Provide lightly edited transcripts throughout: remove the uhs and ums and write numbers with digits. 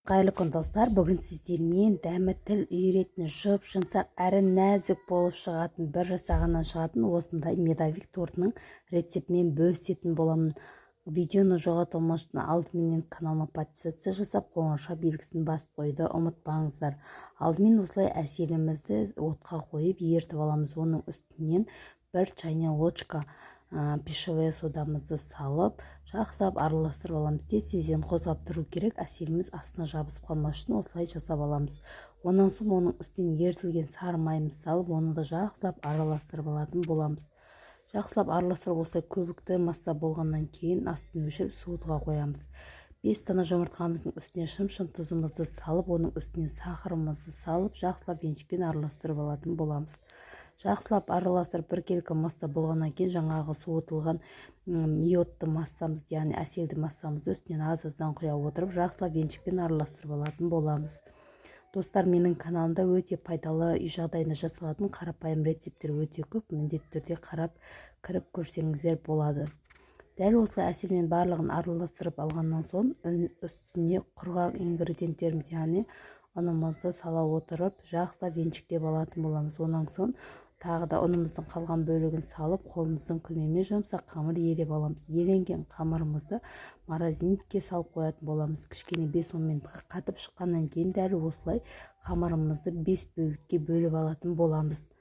Қайырлы күн достар, бүгін сіздермен дәмі тіл үйіретін жұп-жұмсақ әрі нәзік болып шығатын, бір жасағаннан шығатын осындай медовик тортының рецептімен бөлісетін боламын. Видеоны жоғалтылмас үшін алдыменен каналыма подписация жасап, қоңырша белгісін басып қойды ұмытпаңыздар. Алдымен осылай әселімізді отқа қойып ертіп аламыз. Оның үстінен бір чайная ложка пищевая содамызды салып, жақсылап араластырып аламыз. Тез-тезден қозғап тұру керек, әселіміз астына жабысып қалмас үшін осылай жасап аламыз. Онан соң оның үстінен ерітілген сары майымызды салып, оны да жақсылап араластырып алатын боламыз. Жақсылап араластырып осылай көбікті масса болғаннан кейін астын өшіріп суытуға қоямыз. 5 дана жұмыртқамыздың үстіне шым-шым тұзымызды салып, оның үстіне сахарымызды салып, жақсылап венчикпен араластырып алатын боламыз. Жақсылап араластырып біркелкі масса болғаннан кейін жаңағы суытылған йодты массамызды, яғни әселді массамызды үстінен аз-аздан құя отырып, жақсылап венчикпен араластырып алатын боламыз. Достар, менің каналымда өте пайдалы үй жағдайында жасалатын қарапайым рецепттер өте көп, міндетті түрде қарап кіріп көрсеңіздер болады. Дәл осы әселмен барлығын араластырып алғаннан соң үстіне құрғақ ингредиенттеріміз, яғни ұнымызды сала отырып, жақсылап венчиктеп алатын боламыз. Онан соң тағы да ұнымыздың қалған бөлігін салып, қолымыздың көмегімен жұмсақ қамыр елеп аламыз. Еленген қамырымызды морозильникке салып қоятын боламыз. Кішкене 5-10 минутқа қатып шыққаннан кейін дәл осылай қамырымызды 5 бөлікке бөліп алатын боламыз.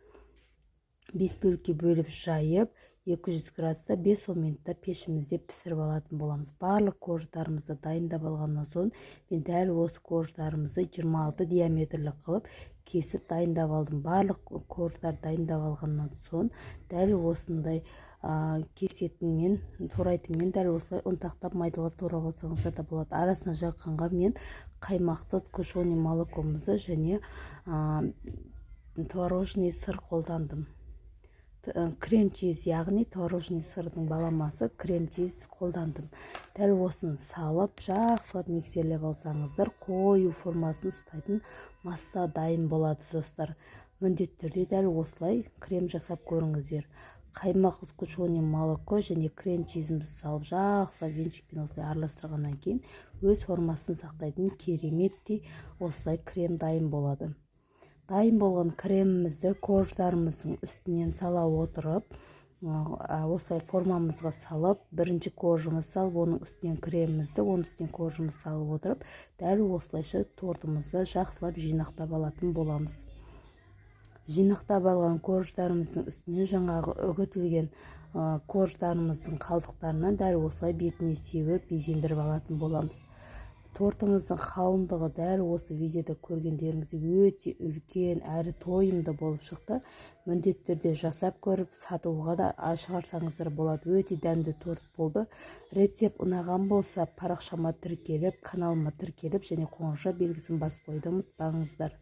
5 бөлікке бөліп жайып, 200 градуста 5-10 минутта пешімізде пісіріп алатын боламыз. Барлық корждарымызды дайындап алғаннан соң, мен дәл осы корждарымызды 26 диаметрлі қылып кесіп дайындап алдым. Барлық корждар дайындап алғаннан соң, дәл осындай кесетінмен, турайтынмен дәл осылай ұнтақтап майдалап турап алсаңыздар да болады. Арасына жаққанға мен қаймақты сгущенный молокомызды және творожный сыр қолдандым. Крем-чиз, яғни творожный сырдың баламасы крем-чиз қолдандым. Дәл осын салып, жақсылап миксерлеп алсаңыздар, қою формасын ұстайтын масса дайын болады достар. Міндетті түрде дәл осылай крем жасап көріңіздер. Қаймақ, сгущенный молоко және крем-чизімізді салып, жақсылап венчикпен осылай араластырғаннан кейін өз формасын сақтайтын кереметтей осылай крем дайын болады. Дайын болған кремімізді корждарымыздың үстінен сала отырып, осылай формамызға салып, бірінші коржымызды салып, оның үстінен кремімізді, оның үстінен коржымызды салып отырып, дәл осылайша тортымызды жақсылап жинақтап алатын боламыз. Жинақтап алған корждарымыздың үстінен жаңағы үгітілген корждарымыздың қалдықтарынан дәл осылай бетіне сеуіп безендіріп алатын боламыз. Тортымыздың қалыңдығы дәл осы видеода көргендеріңізде өте үлкен әрі тойымды болып шықты. Міндетті түрде жасап көріп, сатуға да шығарсаңыздар болады. Өте дәмді торт болды. Рецепт ұнаған болса, парақшама тіркеліп, каналыма тіркеліп және қоңырша белгісін басып қойды ұмытпаңыздар.